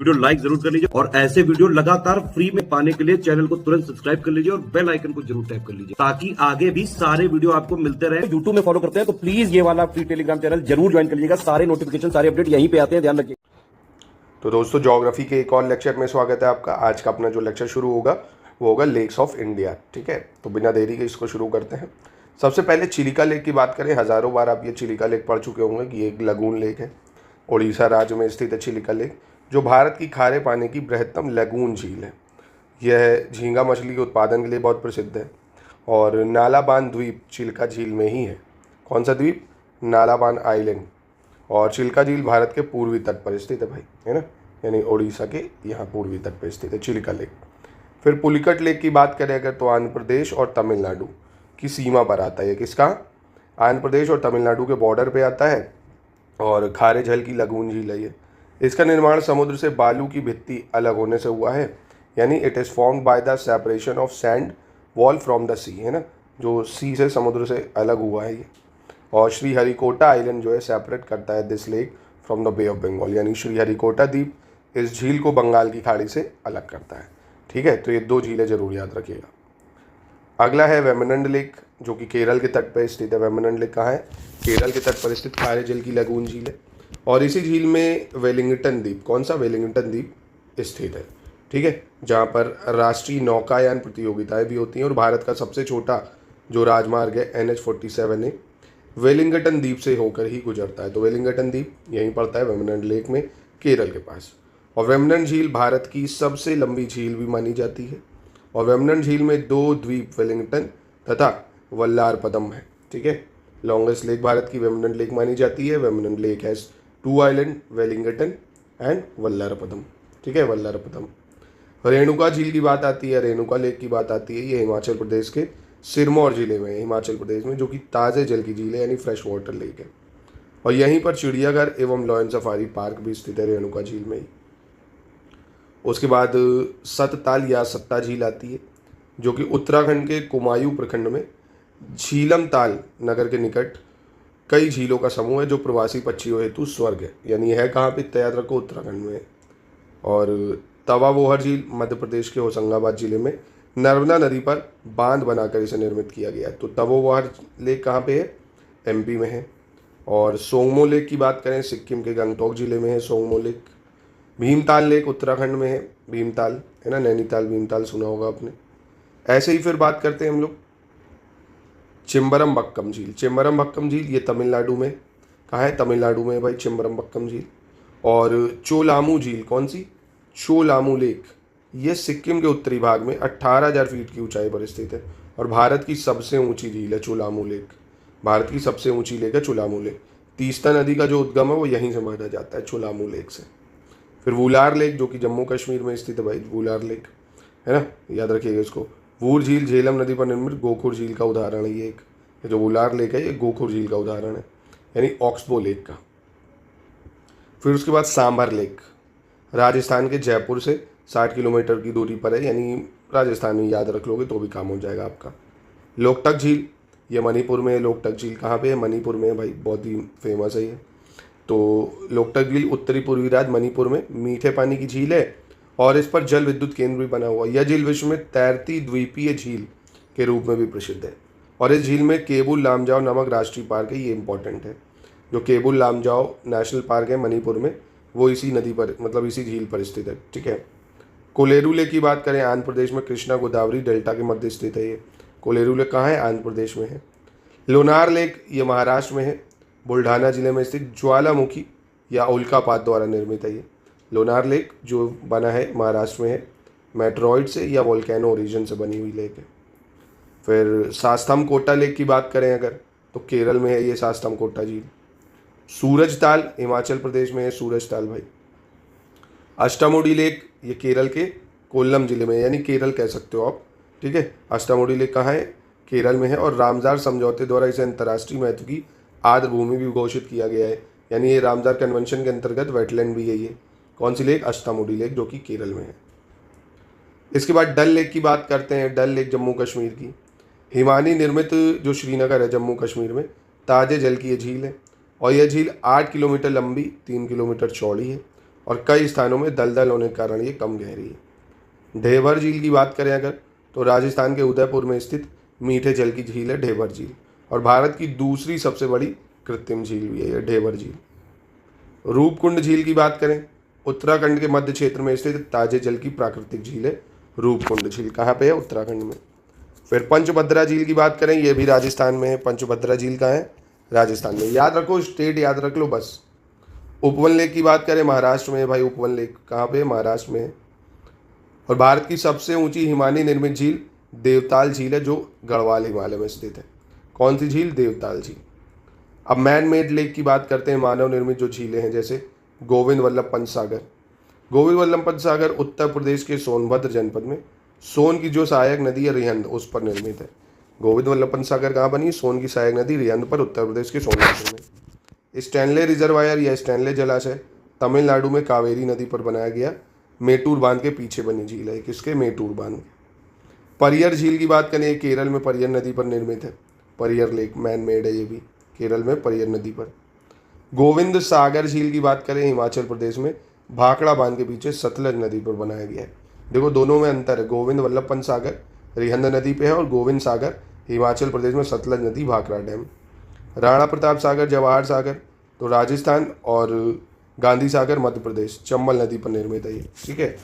Video like जरूर कर लीजिए और ऐसे वीडियो लगातार फ्री में पाने के लिए चैनल को तुरंत सब्सक्राइब कर लीजिए और बेल आइकन को जरूर टैप कर लीजिए ताकि आगे भी सारे वीडियो आपको मिलते रहे। यूट्यूब में फॉलो करते हैं तो प्लीज ये वाला फ्री टेलीग्राम चैनल जरूर ज्वाइन कर लीजिएगा। सारे नोटिफिकेशन सारे अपडेट यहीं पे आते हैं, ध्यान रखिए। तो दोस्तों, ज्योग्राफी के एक और लेक्चर में स्वागत है आपका। आज का अपना जो लेक्चर शुरू होगा वो होगा लेक्स ऑफ इंडिया। ठीक है, तो बिना देरी के इसको शुरू करते हैं। सबसे पहले चिलिका लेक की बात करें। हज़ारों बार आप ये चिलिका लेक पढ़ चुके होंगे कि ये एक लगून लेक है। उड़ीसा राज्य में स्थित है चिलिका लेक, जो भारत की खारे पानी की बृहत्तम लगून झील है। यह झींगा मछली के उत्पादन के लिए बहुत प्रसिद्ध है और नालाबान द्वीप चिल्का झील में ही है। कौन सा द्वीप? नालाबान आइलैंड। और चिल्का झील भारत के पूर्वी तट पर स्थित है भाई, है ना, यानी उड़ीसा के यहाँ पूर्वी तट पर स्थित है चिल्का लेक। फिर पुलिकट लेक की बात करें अगर, तो आंध्र प्रदेश और तमिलनाडु की सीमा पर आता है। किसका? आंध्र प्रदेश और तमिलनाडु के बॉर्डर पे आता है और खारे जल की लगून झील है ये। इसका निर्माण समुद्र से बालू की भित्ति अलग होने से हुआ है, यानी it is formed by the separation of sand wall from the sea, है ना, जो सी से समुद्र से अलग हुआ है ये। और श्रीहरिकोटा आइलैंड जो है सेपरेट करता है this lake from the Bay of Bengal, यानी श्रीहरिकोटा द्वीप इस झील को बंगाल की खाड़ी से अलग करता है। ठीक है, तो ये दो झीलें जरूर याद रखिएगा। अगला है वेम्बनाड लेक, जो कि केरल के तट पर स्थित है। वेम्बनाड लेक कहाँ है? केरल के तट पर स्थित खारे जल की लगून झील है। और इसी झील में वेलिंगटन द्वीप, कौन सा? वेलिंगटन द्वीप स्थित है। ठीक है, जहाँ पर राष्ट्रीय नौकायान प्रतियोगिताएं भी होती हैं। और भारत का सबसे छोटा जो राजमार्ग है NH-47 वेलिंगटन द्वीप से होकर ही गुजरता है। तो वेलिंगटन द्वीप यहीं पड़ता है वेम्बनाड लेक में, केरल के पास। और वेम्बनाड झील भारत की सबसे लंबी झील भी मानी जाती है। और वेम्बनाड झील में दो द्वीप वेलिंगटन तथा वल्लारपदम है। ठीक है, लॉन्गेस्ट लेक भारत की वेम्बनाड लेक मानी जाती है। Vembanad lake has 2 island, Wellington and Vallarpadam. ठीक है, वल्लारपदम। रेणुका झील की बात आती है, रेणुका लेक की बात आती है। ये हिमाचल प्रदेश के सिरमौर जिले में है, हिमाचल प्रदेश में, जो कि ताज़े जल की झील है, यानी फ्रेश वाटर लेक है। और यहीं पर चिड़ियाघर एवं लॉयन सफारी पार्क भी स्थित है रेणुका झील में ही। उसके बाद सतताल या सत्ता झील आती है, जो कि उत्तराखंड के कुमायूं प्रखंड में झीलम ताल नगर के निकट कई झीलों का समूह है, जो प्रवासी पक्षियों हेतु स्वर्ग है। यानी यह कहाँ पे? याद रखो, उत्तराखंड में है। और तवा वोहर झील मध्य प्रदेश के होशंगाबाद जिले में नर्मदा नदी पर बांध बनाकर इसे निर्मित किया गया है। तो तवो वोहर लेक कहाँ पे है? MP में है। और सोंगमो लेक की बात करें, सिक्किम के गंगटोक जिले में है सोंगमो लेक। भीमताल लेक उत्तराखंड में है, भीमताल, है ना, नैनीताल भीमताल सुना होगा आपने। ऐसे ही फिर बात करते हैं हम लोग चिम्बरमबक्कम झील। चिम्बरमबक्कम झील ये तमिलनाडु में, कहाँ है? तमिलनाडु में भाई चिम्बरमबक्कम झील। और चोलामू झील, कौन सी? चोलामू लेक, ये सिक्किम के उत्तरी भाग में 18,000 फीट की ऊंचाई पर स्थित है और भारत की सबसे ऊंची झील है चोलामू लेक। भारत की सबसे ऊंची लेक है चोलामू लेक। तीस्ता नदी का जो उद्गम है वो यहीं से माना जाता है, चोलामू लेक से। फिर वुलार लेक, जो कि जम्मू कश्मीर में स्थित है भाई, वुलार लेक, है ना, याद रखिएगा इसको। वूर झील झेलम नदी पर निर्मित गोखुर झील का उदाहरण है ये एक। ये जो वुलार लेक है ये गोखुर झील का उदाहरण है, यानी ऑक्सबो लेक का। फिर उसके बाद सांभर लेक, राजस्थान के जयपुर से 60 किलोमीटर की दूरी पर है, यानी राजस्थान में याद रख लोगे तो भी काम हो जाएगा आपका। लोकटक झील ये मणिपुर में है। लोकटक झील कहाँ पे है? मणिपुर में है भाई, बहुत ही फेमस है ये। तो लोकटक झील उत्तरी पूर्वी राज्य मणिपुर में मीठे पानी की झील है और इस पर जल विद्युत केंद्र भी बना हुआ है। यह झील विश्व में तैरती द्वीपीय झील के रूप में भी प्रसिद्ध है। और इस झील में केबुल लामजाओ नामक राष्ट्रीय पार्क है, ये इंपॉर्टेंट है। जो केबुल लामजाओ नेशनल पार्क है मणिपुर में, वो इसी नदी पर, मतलब इसी झील पर स्थित है। ठीक है, कोलेरू लेक की बात करें, आंध्र प्रदेश में कृष्णा गोदावरी डेल्टा के मध्य स्थित है ये। कोलेरू लेक कहाँ है? आंध्र प्रदेश में है। लोनार लेक ये महाराष्ट्र में है, बुल्ढाना जिले में स्थित ज्वालामुखी या उल्कापात द्वारा निर्मित है ये। लोनार लेक जो बना है महाराष्ट्र में है, मेट्रॉइड से या वोल्केनो ओरिजिन से बनी हुई लेक है। फिर सास्तम कोटा लेक की बात करें अगर, तो केरल में है ये सास्तम कोटा झील। सूरजताल हिमाचल प्रदेश में है, सूरजताल भाई। अष्टामुडी लेक ये केरल के कोल्लम जिले में है, यानी केरल कह सकते हो आप। ठीक है, अष्टामुडी लेक कहाँ है? केरल में है। और रामजार समझौते द्वारा इसे अंतर्राष्ट्रीय महत्व की आर्द्र भूमि भी घोषित किया गया है, यानी ये रामजार कन्वेंशन के अंतर्गत वेटलैंड भी है ये। कौन सी लेक? अष्टामुडी लेक, जो कि केरल में है। इसके बाद डल लेक की बात करते हैं। डल लेक जम्मू कश्मीर की हिमानी निर्मित जो श्रीनगर है जम्मू कश्मीर में, ताजे जल की ये झील है। और यह झील 8 किलोमीटर लंबी, 3 किलोमीटर चौड़ी है और कई स्थानों में दलदल होने के कारण ये कम गहरी है। ढेबर झील की बात करें अगर, तो राजस्थान के उदयपुर में स्थित मीठे जल की झील है ढेबर झील, और भारत की दूसरी सबसे बड़ी कृत्रिम झील भी है यह ढेबर झील। रूपकुंड झील की बात करें, उत्तराखंड के मध्य क्षेत्र में स्थित ताजे जल की प्राकृतिक झील है रूपकुंड झील। कहाँ पे है? उत्तराखंड में। फिर पंचभद्रा झील की बात करें, यह भी राजस्थान में है। पंचभद्रा झील कहाँ है? राजस्थान में। याद रखो, स्टेट याद रख लो बस। उपवन लेक की बात करें, महाराष्ट्र में है भाई उपवन लेक। कहाँ पे? महाराष्ट्र में है। और भारत की सबसे ऊंची हिमानी निर्मित झील देवताल झील है, जो गढ़वाल हिमालय में स्थित है। कौन सी झील? देवताल झील। अब मैन मेड लेक की बात करते हैं, मानव निर्मित जो झीलें हैं, जैसे गोविंद वल्लभ पंत सागर। गोविंद वल्लभ पंत सागर उत्तर प्रदेश के सोनभद्र जनपद में सोन की जो सहायक नदी है रिहंद, उस पर निर्मित है। गोविंद वल्लभ पंत सागर कहाँ बनी? सोन की सहायक नदी रिहंद पर, उत्तर प्रदेश के सोनभद्र में। स्टैनले रिजर्वायर या स्टैनले जलाशय तमिलनाडु में कावेरी नदी पर बनाया गया मेटूर बांध के पीछे बनी झील है। किसके? मेटूर बांध। परियर झील की बात करें, केरल में परियर नदी पर निर्मित है। परियर लेक मैन मेड है, ये भी केरल में परियर नदी पर। गोविंद सागर झील की बात करें, हिमाचल प्रदेश में भाखड़ा बांध के पीछे सतलज नदी पर बनाया गया है। देखो दोनों में अंतर है, गोविंद वल्लभ पंत सागर रिहंद नदी पे है और गोविंद सागर हिमाचल प्रदेश में सतलज नदी भाखड़ा डैम। राणा प्रताप सागर जवाहर सागर तो राजस्थान, और गांधी सागर मध्य प्रदेश चंबल नदी पर निर्मित है ये, ठीक है।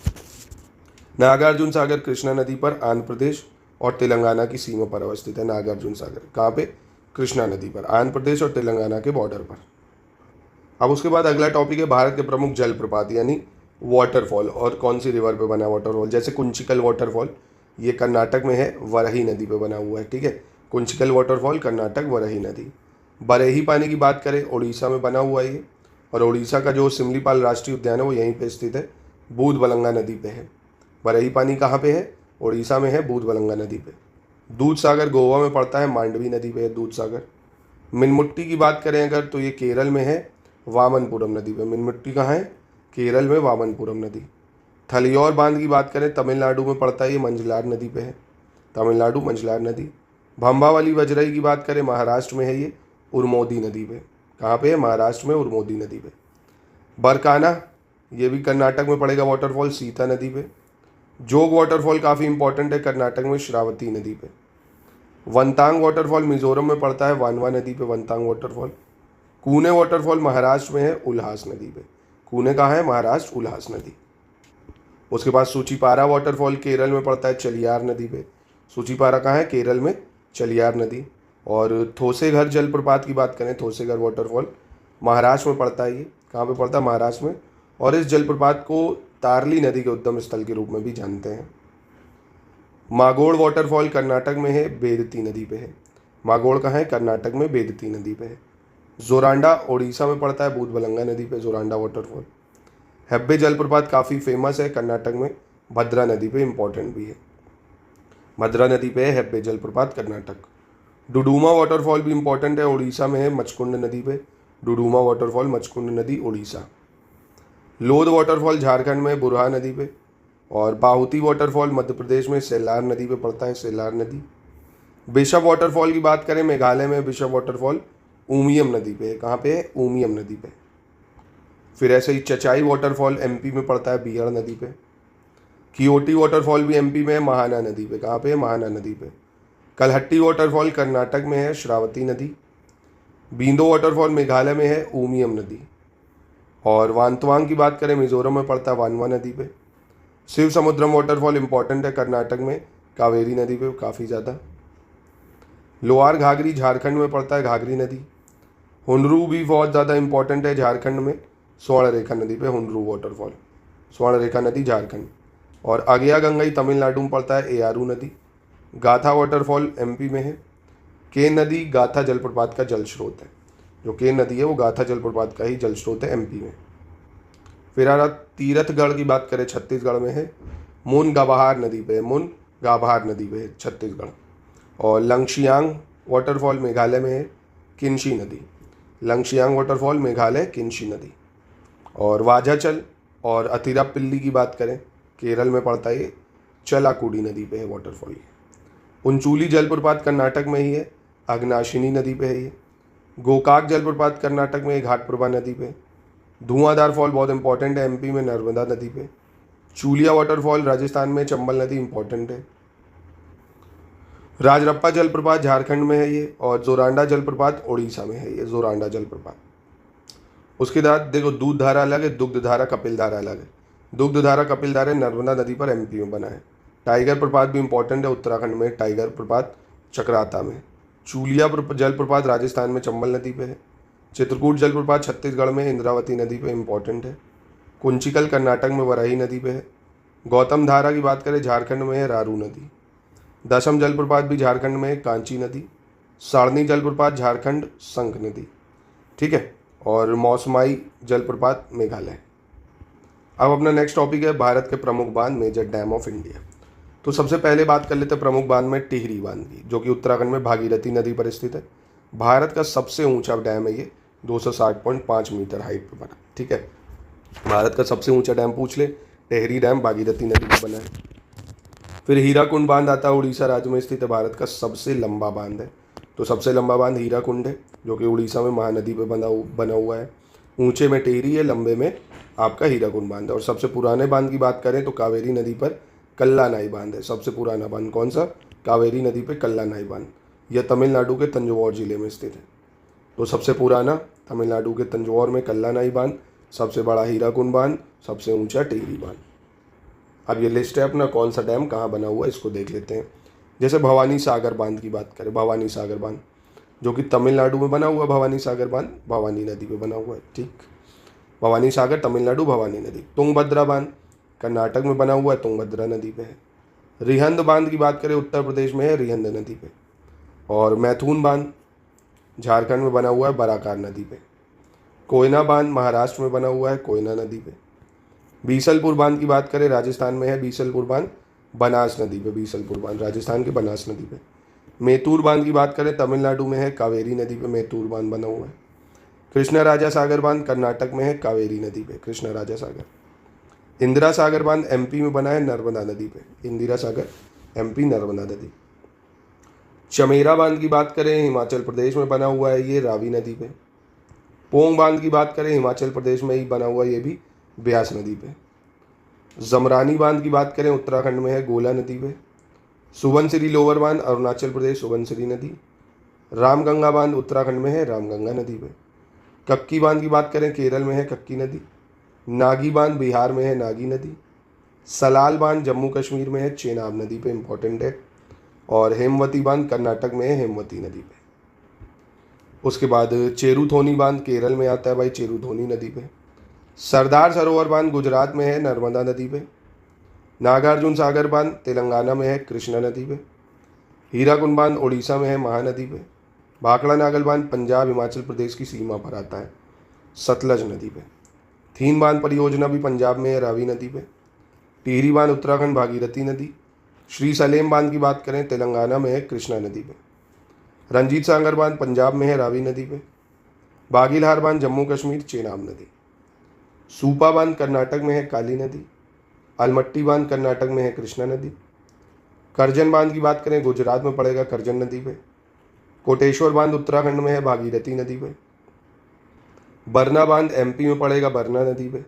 नागार्जुन सागर कृष्णा नदी पर आंध्र प्रदेश और तेलंगाना की सीमा पर अवस्थित है। नागार्जुन सागर कहाँ पे? कृष्णा नदी पर, आंध्र प्रदेश और तेलंगाना के बॉर्डर पर। अब उसके बाद अगला टॉपिक है भारत के प्रमुख जलप्रपात यानी वाटरफॉल, और कौन सी रिवर पे बना वाटरफॉल। जैसे कुंचिकल वाटरफॉल, ये कर्नाटक में है, वरही नदी पे बना हुआ है, ठीक है। कुंचिकल वाटरफॉल कर्नाटक, वरही नदी। बरेही पानी की बात करें, उड़ीसा में बना हुआ है ये, और उड़ीसा का जो सिमलीपाल राष्ट्रीय उद्यान है वो यहीं पे स्थित है, बूधबलंगा नदी पे है। बरेही पानी कहाँ पे है? उड़ीसा में है, बूधबलंगा नदी पे। दूध सागर गोवा में पड़ता है, मांडवी नदी पे है दूध सागर। मिनमुट्टी की बात करें अगर, तो ये केरल में है, वामनपुरम नदी पे। मिनमुट्टी कहाँ है? केरल में, वामनपुरम नदी। थलियोर बांध की बात करें, तमिलनाडु में पड़ता है, ये मंजलार नदी पे है, तमिलनाडु मंजलार नदी। भंबावली वजरई की बात करें, महाराष्ट्र में है ये, उर्मोदी नदी पे। कहाँ पे है? महाराष्ट्र में, उर्मोदी नदी पे। बरकाना, ये भी कर्नाटक में पड़ेगा वाटरफॉल, सीता नदी पे। जोग वाटरफॉल काफ़ी इंपॉर्टेंट है, कर्नाटक में, श्रावती नदी पे। वनतांग वाटरफॉल मिजोरम में पड़ता है, वानवा नदी पे वनतांग वाटरफॉल। कूने वाटरफॉल महाराष्ट्र में है, उल्हास नदी पे। कूने कहाँ है? महाराष्ट्र, उल्हास नदी। उसके बाद सूचीपारा वाटरफॉल केरल में पड़ता है, चलियार नदी पे। सूचीपारा कहाँ है? केरल में, चलियार नदी। और थोसेघर जलप्रपात की बात करें, थोसेघर वाटरफॉल महाराष्ट्र में पड़ता है, ये कहाँ पे पड़ता है? महाराष्ट्र में। और इस जलप्रपात को तारली नदी के उद्गम स्थल के रूप में भी जानते हैं। मागोड़ वाटरफॉल कर्नाटक में है, बेदती नदी पे है। मागोड़ कहाँ है? कर्नाटक में, बेदती नदी पे है। जोरांडा उड़ीसा में पड़ता है, बूधबलंगा नदी पे जोरांडा वाटरफॉल। हेब्बे जलप्रपात काफ़ी फेमस है कर्नाटक में, भद्रा नदी पे, इंपॉर्टेंट भी है। भद्रा नदी पे है हेब्बे जलप्रपात कर्नाटक। डुडुमा वाटरफॉल भी इंपॉर्टेंट है, उड़ीसा में है, मचकुंड नदी पे। डुडुमा वाटरफॉल, मचकुंड नदी, उड़ीसा। लोध वाटरफॉल झारखंड में, बुरहा नदी पे। और बाहुती वाटरफॉल मध्य प्रदेश में, सेलार नदी पे पड़ता है, सेलार नदी। बिशप वाटरफॉल की बात करें, मेघालय में बिशप वाटरफॉल उमियम नदी पे है। कहाँ पे है? उमियम नदी पे। फिर ऐसे ही चचाई वाटरफॉल एमपी में पड़ता है, बिहार नदी पे। कियोटी वाटरफॉल भी एमपी में है, महाना नदी पे। कहाँ पे है? महाना नदी पे। कलहट्टी वाटरफॉल कर्नाटक में है, श्रावती नदी। बींदो वाटरफॉल मेघालय में है, उमियम नदी। और वांतवांग की बात करें, मिजोरम में पड़ता है, वानवा नदी पे। शिव समुद्रम वाटरफॉल इंपॉर्टेंट है कर्नाटक में, कावेरी नदी पे काफ़ी ज़्यादा। लोअर घाघरी झारखंड में पड़ता है, घाघरी नदी। हुनरू भी बहुत ज़्यादा इंपॉर्टेंट है झारखंड में, स्वर्ण रेखा नदी पे हुनरू वाटरफॉल, स्वर्ण रेखा नदी झारखंड। और अगया गंगई तमिलनाडु में पड़ता है, एआरू नदी। गाथा वाटरफॉल एमपी में है। केन नदी गाथा जलप्रपात का जल स्रोत है, जो केन नदी है वो गाथा जलप्रपात का ही जल स्रोत है एमपी में। फिर आ रहा तीरथगढ़ की बात करें, छत्तीसगढ़ में है, मुन गाभार नदी पे है, मुन गाभार नदी पे है छत्तीसगढ़। और लंगशियांग वाटरफॉल मेघालय में है, किन्शी नदी। लंगशियांग वाटरफॉल मेघालय, किन्शी नदी। और वाजाचल और अतिरापिल्ली की बात करें, केरल में पड़ता है, चलाकुडी नदी पे है वाटरफॉल। उंचूली जलप्रपात कर्नाटक में ही है, अग्नाशिनी नदी पे है ये। गोकाक जलप्रपात कर्नाटक में है, घाटप्रभा नदी पे। धुआंधार फॉल बहुत इंपॉर्टेंट है एमपी में, नर्मदा नदी पे। चूलिया वाटरफॉल राजस्थान में, चंबल नदी इंपॉर्टेंट है। राजरप्पा जलप्रपात झारखंड में है ये, और जोरांडा जलप्रपात उड़ीसा में है ये, जोरांडा जलप्रपात। उसके बाद देखो दूध धारा अलग है, दुग्ध धारा कपिल धारा अलग है। दुग्ध धारा कपिल धारा नर्मदा नदी पर एमपी में बना है। टाइगर प्रपात भी इंपॉर्टेंट है उत्तराखंड में, टाइगर प्रपात चक्राता में। चूलिया जलप्रपात राजस्थान में, चंबल नदी पे है। चित्रकूट जलप्रपात छत्तीसगढ़ में, इंद्रावती नदी पे इंपॉर्टेंट है। कुंचिकल कर्नाटक में, वराही नदी पे है। गौतम धारा की बात करें झारखंड में है, रारू नदी। दशम जलप्रपात भी झारखंड में है, कांची नदी। सारणी जलप्रपात झारखंड, संक नदी, ठीक है। और मौसमाई जलप्रपात मेघालय। अब अपना नेक्स्ट टॉपिक है भारत के प्रमुख बांध, मेजर डैम ऑफ इंडिया। तो सबसे पहले बात कर लेते हैं प्रमुख बांध में टिहरी बांध की, जो कि उत्तराखंड में भागीरथी नदी पर स्थित है। भारत का सबसे ऊंचा डैम है ये, 260.5 मीटर हाइट पर बना, ठीक है। भारत का सबसे ऊंचा डैम पूछ ले, टिहरी डैम भागीरथी नदी पर बना है। फिर हीराकुंड बांध आता है, उड़ीसा राज्य में स्थित है, भारत का सबसे लंबा बांध है। तो सबसे लंबा बांध हीराकुंड है, जो कि उड़ीसा में महानदी पर बना हुआ है। ऊंचे में टिहरी है, लंबे में आपका हीराकुंड बांध है। और सबसे पुराने बांध की बात करें तो कावेरी नदी पर कल्लानाई बांध है। सबसे पुराना बांध कौन सा? कावेरी नदी पर कल्लानाई बांध। यह तमिलनाडु के तंजौर जिले में स्थित है। तो सबसे पुराना तमिलनाडु के तंजौर में कल्लानाई बांध, सबसे बड़ा हीराकुंड बांध, सबसे ऊंचा टिहरी बांध। अब ये लिस्ट है अपना, कौन सा डैम कहाँ बना हुआ है इसको देख लेते हैं। जैसे भवानी सागर बांध की बात करें, भवानी सागर बांध जो कि तमिलनाडु में बना हुआ, भवानी सागर बांध भवानी नदी पे बना हुआ है, ठीक। भवानी सागर तमिलनाडु, भवानी नदी। तुंगभद्रा बांध कर्नाटक में बना हुआ है, तुंगभद्रा नदी पे है। रिहंद बांध की बात करें उत्तर प्रदेश में है, रिहंद नदी पे। और मैथुन बांध झारखंड में बना हुआ है, बराकार नदी पे। कोयना बांध महाराष्ट्र में बना हुआ है, कोयना नदी पे। बीसलपुर बांध की बात करें राजस्थान में है, बीसलपुर बांध बनास नदी पे, बीसलपुर बांध राजस्थान के बनास नदी पे। मेतूर बांध की बात करें तमिलनाडु में है, कावेरी नदी पे मेतूर बांध बना हुआ है। कृष्णा राजा सागर बांध कर्नाटक में है, कावेरी नदी पे, कृष्णा राजा सागर। इंदिरा सागर बांध एमपी में बना है, नर्मदा नदी पे, इंदिरा सागर एमपी, नर्मदा नदी। चमेरा बांध की बात करें हिमाचल प्रदेश में बना हुआ है, ये रावी नदी पे। पोंग बांध की बात करें हिमाचल प्रदेश में ही बना हुआ है, ये भी ब्यास नदी पे। जमरानी बांध की बात करें उत्तराखंड में है, गोला नदी पे। सुबनसिरी लोअर बांध अरुणाचल प्रदेश, सुबनसिरी नदी। रामगंगा बांध उत्तराखंड में है, रामगंगा नदी पे। कक्की बांध की बात करें केरल में है, कक्की नदी। नागी बांध बिहार में है, नागी नदी। सलाल बांध जम्मू कश्मीर में है, चेनाब नदी पे, इंपॉर्टेंट है। और हेमवती बांध कर्नाटक में है, हेमवती नदी पे। उसके बाद चेरुथोनी बांध केरल में आता है भाई, चेरुथोनी नदी पे। सरदार सरोवर बांध गुजरात में है, नर्मदा नदी पे। नागार्जुन सागर बांध तेलंगाना में है, कृष्णा नदी पे। हीराकुंड बांध उड़ीसा में है, महानदी पे। भाखड़ा नागल बांध पंजाब हिमाचल प्रदेश की सीमा पर आता है, सतलज नदी पे। थीन बांध परियोजना भी पंजाब में है, रावी नदी पे। टिहरी बांध उत्तराखंड भागीरथी नदी। श्री सलेम बांध की बात करें तेलंगाना में है, कृष्णा नदी पे। रंजीत सागर बांध पंजाब में है, रावी नदी पे। बागीलहार बांध जम्मू कश्मीर, चेनाब नदी। सूपा बांध कर्नाटक में है, काली नदी। अलमट्टी बांध कर्नाटक में है, कृष्णा नदी। करजन बांध की बात करें गुजरात में पड़ेगा, करजन नदी पे। कोटेश्वर बांध उत्तराखंड में है, भागीरथी नदी पे। बरना बांध एमपी में पड़ेगा, बरना नदी पे।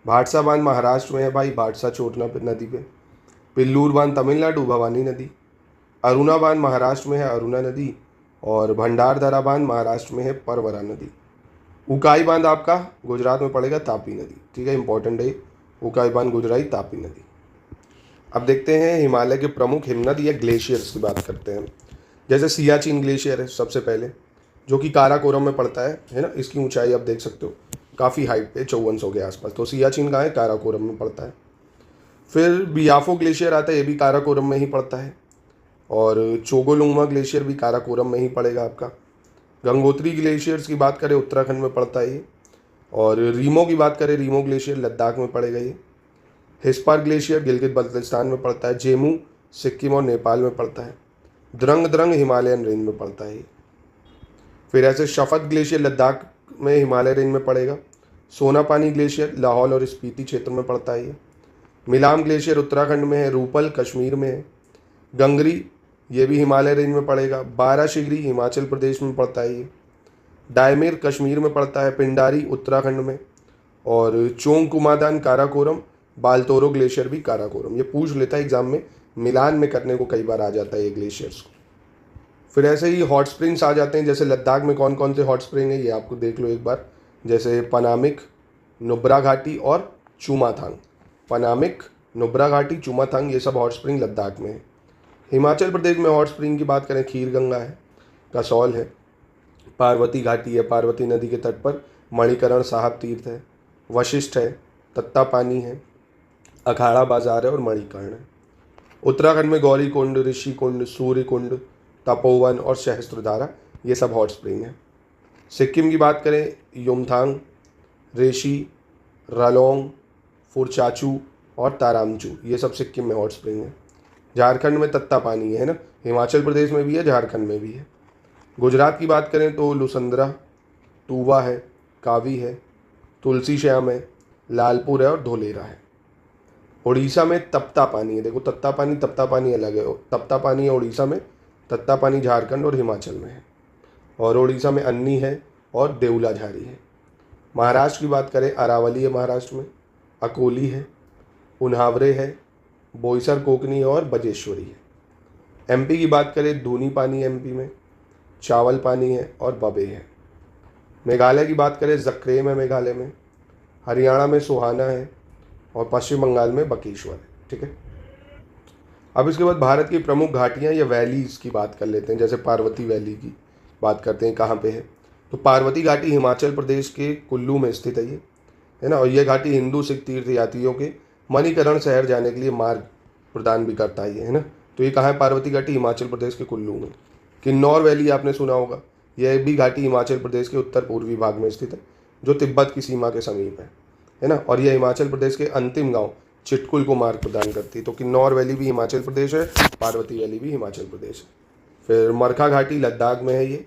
भाटसा बांध महाराष्ट्र में है भाई, भाटसा चोटना नदी पे। पिल्लूर बांध तमिलनाडु, भवानी नदी। अरुणा बांध महाराष्ट्र में है, अरुणा नदी। और भंडारदरा बांध महाराष्ट्र में है, परवरा नदी। उकाई बांध आपका गुजरात में पड़ेगा, तापी नदी, ठीक है, इंपॉर्टेंट है। उकाई बांध गुजराई, तापी नदी। अब देखते हैं हिमालय के प्रमुख हिमनद या ग्लेशियर्स की बात करते हैं। जैसे सियाचिन ग्लेशियर है सबसे पहले, जो कि काराकोरम में पड़ता है ना। इसकी ऊंचाई आप देख सकते हो काफ़ी हाइट पे, 5400 के आसपास। तो सियाचिन कहाँ है? काराकोरम में पड़ता है। फिर बियाफो ग्लेशियर आता है, ये भी काराकोरम में ही पड़ता है। और चोगोलुंगमा ग्लेशियर भी काराकोरम में ही पड़ेगा आपका। गंगोत्री ग्लेशियर्स की बात करें उत्तराखंड में पड़ता है ये। और रीमो की बात करें, रीमो ग्लेशियर लद्दाख में पड़ेगा ये। हिस्पार ग्लेशियर गिलगित बल्तिस्तान में पड़ता है। जेमू सिक्किम और नेपाल में पड़ता है। द्रंग द्रंग हिमालयन रेंज में पड़ता है ये। फिर ऐसे शफत ग्लेशियर लद्दाख में हिमालय रेंज में पड़ेगा। सोनापानी ग्लेशियर लाहौल और स्पीति क्षेत्र में पड़ता है ये। मिलाम ग्लेशियर उत्तराखंड में है। रूपल कश्मीर में है। गंगरी ये भी हिमालय रेंज में पड़ेगा। 12 शिगरी हिमाचल प्रदेश में पड़ता है ये। डायमेर कश्मीर में पड़ता है। पिंडारी उत्तराखंड में। और चोंग कुमादान काराकोरम, बालतोरो ग्लेशियर भी काराकोरम। ये पूछ लेता है एग्जाम में, मिलान में करने को कई बार आ जाता है ये ग्लेशियर्स को। फिर ऐसे ही हॉट स्प्रिंग्स आ जाते हैं, जैसे लद्दाख में कौन कौन से हॉट स्प्रिंग है ये आपको देख लो एक बार, जैसे पनामिक, नुब्रा घाटी और चूमाथांग। पनामिक, नुब्रा घाटी, चूमाथांग ये सब हॉट स्प्रिंग लद्दाख में है। हिमाचल प्रदेश में हॉट स्प्रिंग की बात करें, खीर गंगा है, कसौल है, पार्वती घाटी है, पार्वती नदी के तट पर मणिकरण साहब तीर्थ है, वशिष्ठ है, तत्ता पानी है, अखाड़ा बाजार है और मणिकर्ण है। उत्तराखंड में गौरी कुंड, ऋषि कुंड, सूर्य कुंड, तपोवन और सहस्त्रधारा ये सब हॉट स्प्रिंग है। सिक्किम की बात करें, युमथांग, रेशी, रलोंग, फुरचाचू और तारामचू ये सब सिक्किम में हॉट स्प्रिंग है। झारखंड में तत्ता पानी है ना, हिमाचल प्रदेश में भी है, झारखंड में भी है। गुजरात की बात करें तो लुसंद्रा, टूवा है, कावी है, तुलसी श्याम है, लालपुर है और धोलेरा है। उड़ीसा में तप्ता पानी है, देखो तप्ता पानी अलग है, तप्ता पानी है उड़ीसा में, तत्ता पानी झारखंड और हिमाचल में है। और उड़ीसा में अन्नी है और देउला झारी है। महाराष्ट्र की बात करें, अरावली है महाराष्ट्र में, अकोली है, उन्हावरे है, बोईसर कोकनी और बजेश्वरी है। एमपी की बात करें, धूनी पानी एमपी में, चावल पानी है और बबे है। मेघालय की बात करें, जक्रेम है मेघालय में, हरियाणा में सुहाना है और पश्चिम बंगाल में बकेश्वर है। ठीक है, अब इसके बाद भारत की प्रमुख घाटियाँ या वैलीज की बात कर लेते हैं। जैसे पार्वती वैली की बात करते हैं, कहाँ पे है, तो पार्वती घाटी हिमाचल प्रदेश के कुल्लू में स्थित है ये, है ना। और यह घाटी हिंदू सिख तीर्थ यात्रियों के मणिकरण शहर जाने के लिए मार्ग प्रदान भी करता है ना। तो ये कहाँ है, पार्वती घाटी हिमाचल प्रदेश के कुल्लू में। किन्नौर वैली आपने सुना होगा, यह भी घाटी हिमाचल प्रदेश के उत्तर पूर्वी भाग में स्थित है, जो तिब्बत की सीमा के समीप है ना। और यह हिमाचल प्रदेश के अंतिम गांव चिटकुल को मार्ग प्रदान करती है। तो किन्नौर वैली भी हिमाचल प्रदेश है, पार्वती वैली भी हिमाचल प्रदेश है। फिर मरखा घाटी लद्दाख में है ये।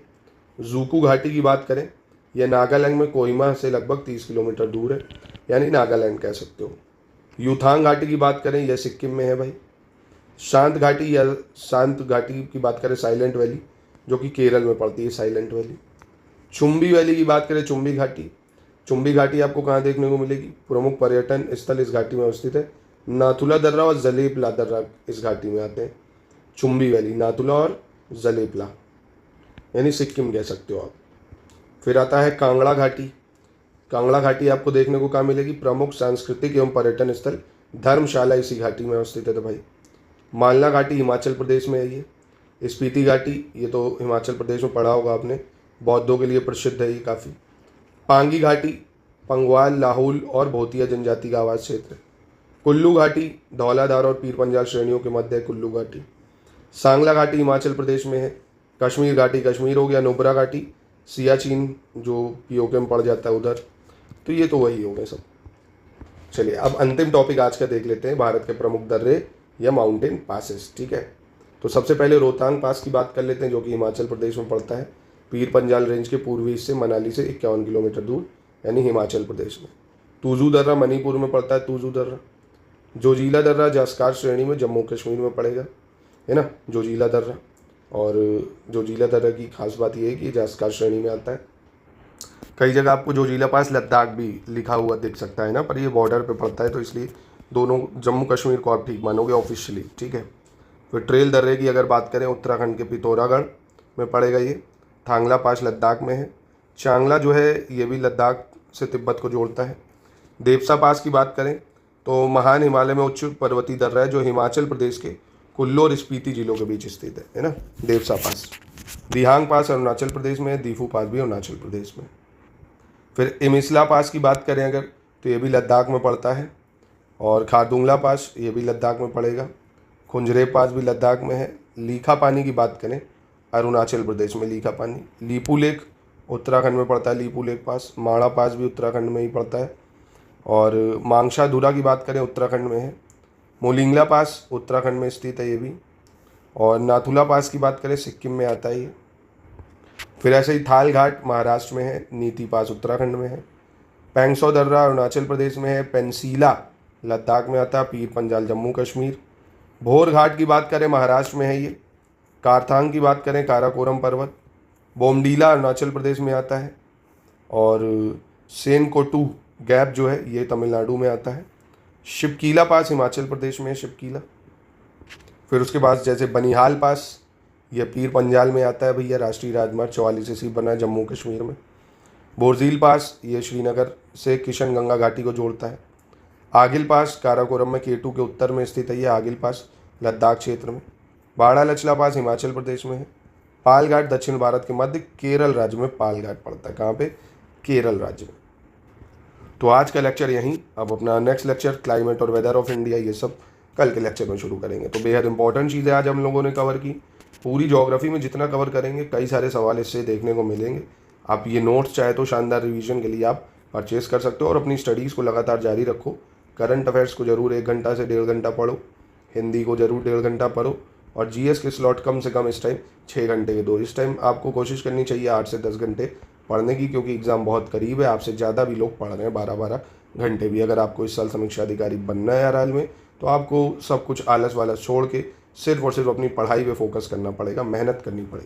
जूकू घाटी की बात करें, यह नागालैंड में कोहिमा से लगभग 30 किलोमीटर दूर है, यानी नागालैंड कह सकते हो। यूथांग घाटी की बात करें, यह सिक्किम में है भाई। शांत घाटी या शांत घाटी की बात करें, साइलेंट वैली, जो कि केरल में पड़ती है साइलेंट वैली। चुम्बी वैली की बात करें, चुम्बी घाटी आपको कहाँ देखने को मिलेगी, प्रमुख पर्यटन स्थल इस घाटी में अवस्थित है। नाथुला दर्रा और जलेपला दर्रा इस घाटी में आते हैं। चुम्बी वैली, नाथुला और जलेपला, यानी सिक्किम कह सकते हो आप। फिर आता है कांगड़ा घाटी। कांगड़ा घाटी आपको देखने को कहाँ मिलेगी, प्रमुख सांस्कृतिक एवं पर्यटन स्थल धर्मशाला इसी घाटी में अवस्थित है। तो भाई मालना घाटी हिमाचल प्रदेश में है ये। स्पीति घाटी, ये तो हिमाचल प्रदेश में पढ़ा होगा आपने, बौद्धों के लिए प्रसिद्ध है ये काफ़ी। पांगी घाटी पंगवाल, लाहौल और भोतिया जनजाति का आवास क्षेत्र। कुल्लू घाटी धौलाधार और पीर पंजाल श्रेणियों के मध्य है कुल्लू घाटी। सांगला घाटी हिमाचल प्रदेश में है। कश्मीर घाटी कश्मीर हो गया। नुब्रा घाटी सियाचिन जो पीओके में पड़ जाता है उधर। तो ये तो वही हो गए सब। चलिए अब अंतिम टॉपिक आज का देख लेते हैं, भारत के प्रमुख दर्रे या माउंटेन पासेस। ठीक है, तो सबसे पहले रोहतांग पास की बात कर लेते हैं, जो कि हिमाचल प्रदेश में पड़ता है, पीर पंजाल रेंज के पूर्वी हिस्से मनाली से 51 किलोमीटर दूर, यानी हिमाचल प्रदेश में। तूजू दर्रा मणिपुर में पड़ता है, तूजू दर्रा। जोजिला दर्रा जास्कार श्रेणी में जम्मू कश्मीर में पड़ेगा, है ना, जोजिला दर्रा। और जोजिला दर्रा की खास बात यह है कि जास्कार श्रेणी में आता है। कई जगह आपको जोजिला पास लद्दाख भी लिखा हुआ दिख सकता है ना, पर ये बॉर्डर पे पड़ता है, तो इसलिए दोनों जम्मू कश्मीर को आप ठीक मानोगे ऑफिशियली। ठीक है, फिर ट्रेल दर्रे की अगर बात करें, उत्तराखंड के पिथौरागढ़ में पड़ेगा ये। थांगला पास लद्दाख में है। चांगला जो है ये भी लद्दाख से तिब्बत को जोड़ता है। देवसा पास की बात करें तो महान हिमालय में उच्च पर्वतीय दर्रा है, जो हिमाचल प्रदेश के कुल्लू और स्पीति जिलों के बीच स्थित है ना, देवसा पास। दिहांग पास अरुणाचल प्रदेश में है। दीफू पास भी अरुणाचल प्रदेश में। फिर इमिसला पास की बात करें अगर, तो ये भी लद्दाख में पड़ता है। और खारदुंगला पास ये भी लद्दाख में पड़ेगा। खुंजरे पास भी लद्दाख में है। लीखा पानी की बात करें, अरुणाचल प्रदेश में लीखा पानी। लीपू लेक उत्तराखंड में पड़ता है, लीपू लेक पास। माणा पास भी उत्तराखंड में ही पड़ता है। और मांगशा धुरा की बात करें, उत्तराखंड में है। मोलिंगला पास उत्तराखंड में स्थित है ये भी। और नाथुला पास की बात करें, सिक्किम में आता है ये। फिर ऐसे ही थाल घाट महाराष्ट्र में है। नीति पास उत्तराखंड में है। पैंगसौ दर्रा अरुणाचल प्रदेश में है। पेंसीला लद्दाख में आता है। पीर पंजाल जम्मू कश्मीर। भोर घाट की बात करें, महाराष्ट्र में है ये। कारथांग की बात करें, काराकोरम पर्वत। बोमडीला अरुणाचल प्रदेश में आता है। और सेनकोटू गैप जो है ये तमिलनाडु में आता है। शिपकीला पास हिमाचल प्रदेश में है, शिपकीला। फिर उसके बाद जैसे बनिहाल पास, ये पीर पंजाल में आता है भैया, राष्ट्रीय राजमार्ग 44 इसी बना है जम्मू कश्मीर में। बोरझील पास ये श्रीनगर से किशनगंगा घाटी को जोड़ता है। आगिल पास काराकोरम में केटू के उत्तर में स्थित है, ये आगिल पास लद्दाख क्षेत्र में। बाड़ा लचला पास हिमाचल प्रदेश में है। पालघाट दक्षिण भारत के मध्य केरल राज्य में पालघाट पड़ता है। कहाँ पे? केरल राज्य में। तो आज का लेक्चर यहीं, अब अपना नेक्स्ट लेक्चर क्लाइमेट और वेदर ऑफ इंडिया ये सब कल के लेक्चर में शुरू करेंगे। तो बेहद इंपॉर्टेंट चीज़ें आज हम लोगों ने कवर की। पूरी ज्योग्राफी में जितना कवर करेंगे कई सारे सवाल इससे देखने को मिलेंगे। आप ये नोट्स चाहे तो शानदार रिवीजन के लिए आप परचेस कर सकते हो और अपनी स्टडीज़ को लगातार जारी रखो। करंट अफेयर्स को जरूर 1 घंटा से 1.5 घंटा पढ़ो, हिंदी को जरूर 1.5 घंटा पढ़ो और जीएस के स्लॉट कम से कम इस टाइम 6 घंटे के दो। इस टाइम आपको कोशिश करनी चाहिए 8 से 10 घंटे पढ़ने की, क्योंकि एग्ज़ाम बहुत करीब है। आपसे ज़्यादा भी लोग पढ़ रहे हैं 12-12 घंटे भी। अगर आपको इस साल समीक्षा अधिकारी बनना है RL में, तो आपको सब कुछ आलस वालस छोड़ के सिर्फ और सिर्फ अपनी पढ़ाई पे फोकस करना पड़ेगा, मेहनत करनी पड़ेगी।